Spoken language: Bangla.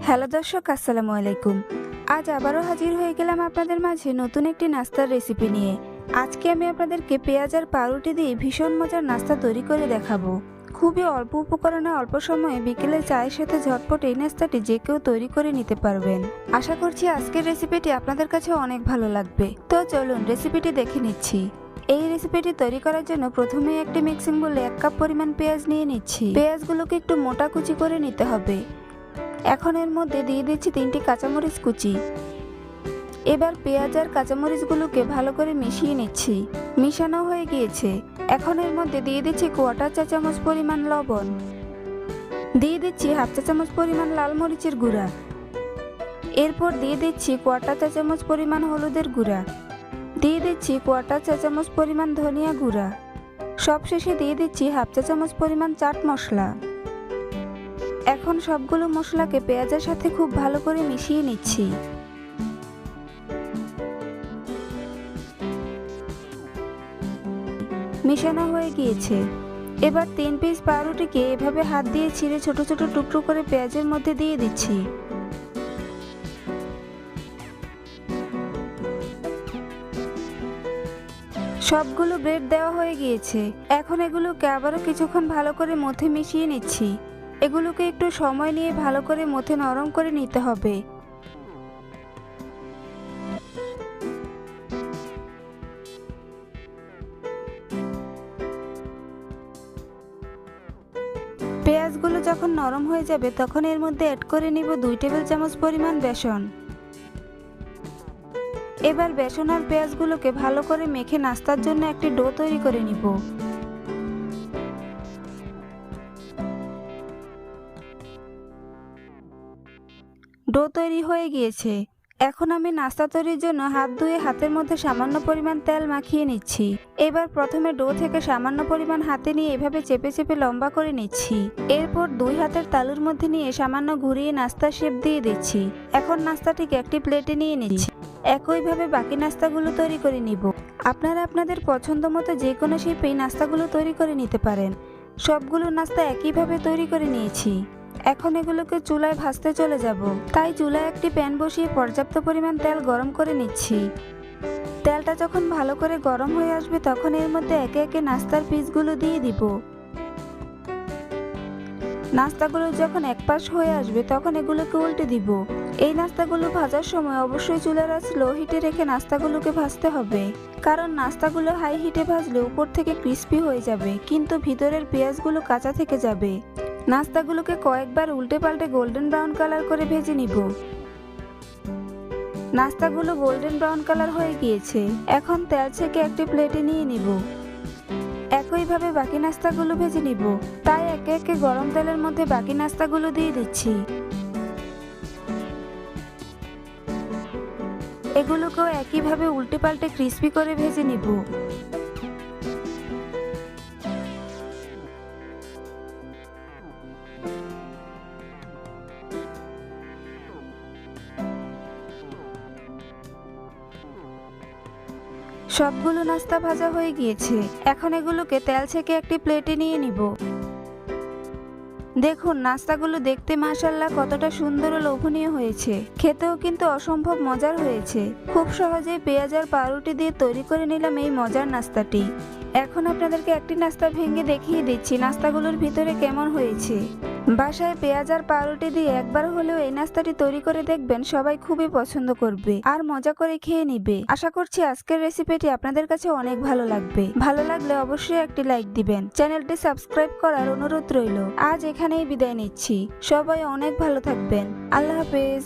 হ্যালো দর্শক, আসসালামু আলাইকুম। আজ আবারও হাজির হয়ে গেলাম আপনাদের মাঝে নতুন একটি নাস্তার রেসিপি নিয়ে। আজকে আমি আপনাদেরকে পেঁয়াজ আর পাউরুটি দিয়ে ভীষণ মজার নাস্তা তৈরি করে দেখাবো। খুবই অল্প উপকরণে অল্প সময়ে বিকেলে চায়ের সাথে ঝটপট এই নাস্তাটি যে কেউ তৈরি করে নিতে পারবেন। আশা করছি আজকের রেসিপিটি আপনাদের কাছে অনেক ভালো লাগবে। তো চলুন রেসিপিটি দেখে নিচ্ছি। এই রেসিপিটি তৈরি করার জন্য প্রথমে একটি মিক্সিং বোলে 1 কাপ পরিমাণ পেঁয়াজ নিয়ে নিচ্ছি। পেঁয়াজগুলোকে একটু মোটা কুচি করে নিতে হবে। এখন এর মধ্যে দিয়ে দিচ্ছি 3টি কাঁচামরিচ কুচি। এবার পেঁয়াজ আর কাঁচামরিচগুলোকে ভালো করে মিশিয়ে নিচ্ছি। মিশানো হয়ে গিয়েছে। এখন এর মধ্যে দিয়ে দিচ্ছি 1/4 চা চামচ পরিমাণ লবণ। দিয়ে দিচ্ছি 1/2 চা চামচ পরিমাণ লাল মরিচের গুঁড়া। এরপর দিয়ে দিচ্ছি 1/4 চা চামচ পরিমাণ হলুদের গুঁড়া। দিয়ে দিচ্ছি 1/4 চা চামচ পরিমাণ ধনিয়া গুঁড়া। সবশেষে দিয়ে দিচ্ছি 1/2 চা চামচ পরিমাণ চাট মশলা। এখন সবগুলো মশলাকে পেঁয়াজের সাথে খুব ভালো করে মিশিয়ে নিচ্ছি। মিশানো হয়ে গিয়েছে। এবার 3 পিস পাউরুটিকে এভাবে হাত দিয়ে ছিঁড়ে ছোট ছোট টুকরো করে পেঁয়াজের মধ্যে দিয়ে দিচ্ছি। সবগুলো ব্রেড দেওয়া হয়ে গিয়েছে। এখন এগুলোকে আবারও কিছুক্ষণ ভালো করে মধ্যে মিশিয়ে নিচ্ছি। এগুলোকে একটু সময় নিয়ে ভালো করে মথে নরম করে নিতে হবে। পেঁয়াজগুলো যখন নরম হয়ে যাবে তখন এর মধ্যে অ্যাড করে নিব 2 টেবিল চামচ পরিমাণ বেসন। এবার বেসন আর পেঁয়াজগুলোকে ভালো করে মেখে নাস্তার জন্য একটি ডো তৈরি করে নিব। ডো তৈরি হয়ে গিয়েছে। এখন আমি নাস্তা তৈরির জন্য হাত ধুয়ে হাতের মধ্যে সামান্য পরিমাণ তেল মাখিয়ে নিচ্ছি। এবার প্রথমে ডো থেকে সামান্য পরিমাণ হাতে নিয়ে এভাবে চেপে চেপে লম্বা করে নিচ্ছি। এরপর 2 হাতের তালুর মধ্যে নিয়ে সামান্য ঘুরিয়ে নাস্তার শেপ দিয়ে দিচ্ছি। এখন নাস্তাটিকে একটি প্লেটে নিয়ে নিচ্ছি। একইভাবে বাকি নাস্তাগুলো তৈরি করে নিব। আপনারা আপনাদের পছন্দ মতো যে কোনো শেপেই নাস্তাগুলো তৈরি করে নিতে পারেন। সবগুলো নাস্তা একইভাবে তৈরি করে নিয়েছি। এখন এগুলোকে চুলায় ভাজতে চলে যাব। তাই চুলায় একটি প্যান বসিয়ে পর্যাপ্ত পরিমাণ তেল গরম করে নিচ্ছি। তেলটা যখন ভালো করে গরম হয়ে আসবে তখন এর মধ্যে একে একে নাস্তার পিসগুলো দিয়ে দিব। নাস্তাগুলো যখন এক পাশ হয়ে আসবে তখন এগুলোকে উল্টে দিব। এই নাস্তাগুলো ভাজার সময় অবশ্যই চুলার আঁচ লো হিটে রেখে নাস্তাগুলোকে ভাজতে হবে। কারণ নাস্তাগুলো হাই হিটে ভাজলে উপর থেকে ক্রিস্পি হয়ে যাবে, কিন্তু ভিতরের পেঁয়াজগুলো কাঁচা থেকে যাবে। নাস্তাগুলোকে কয়েকবার উল্টে পাল্টে গোল্ডেন ব্রাউন কালার করে ভেজে নিব। নাস্তাগুলো গোল্ডেন ব্রাউন কালার হয়ে গিয়েছে। এখন তেল ছেঁকে একটি প্লেটে নিয়ে নিব। একইভাবে বাকি নাস্তাগুলো ভেজে নিব। তাই একে একে গরম তেলের মধ্যে বাকি নাস্তাগুলো দিয়ে দিচ্ছি। এগুলোকেও একইভাবে উল্টে পাল্টে ক্রিস্পি করে ভেজে নিব। সবগুলো নাস্তা ভাজা হয়ে গিয়েছে। এখন এগুলোকে তেল ছেঁকে একটি প্লেটে নিয়ে নিব। দেখুন নাস্তাগুলো দেখতে মাশাআল্লাহ কতটা সুন্দর ও লোভনীয় হয়েছে। খেতেও কিন্তু অসম্ভব মজার হয়েছে। খুব সহজেই পেঁয়াজ আর পাউরুটি দিয়ে তৈরি করে নিলাম এই মজার নাস্তাটি। এখন আপনাদেরকে একটি নাস্তা ভেঙে দেখিয়ে দিচ্ছি নাস্তাগুলোর ভিতরে কেমন হয়েছে। বাসায় পেঁয়াজ আর পাউরুটি দিয়ে একবার হলেও এই নাস্তাটি তৈরি করে দেখবেন, সবাই খুবই পছন্দ করবে আর মজা করে খেয়ে নিবে। আশা করছি আজকের রেসিপিটি আপনাদের কাছে অনেক ভালো লাগবে। ভালো লাগলে অবশ্যই একটি লাইক দিবেন। চ্যানেলটি সাবস্ক্রাইব করার অনুরোধ রইল। আজ এখানেই বিদায় নিচ্ছি। সবাই অনেক ভালো থাকবেন। আল্লাহ হাফেজ।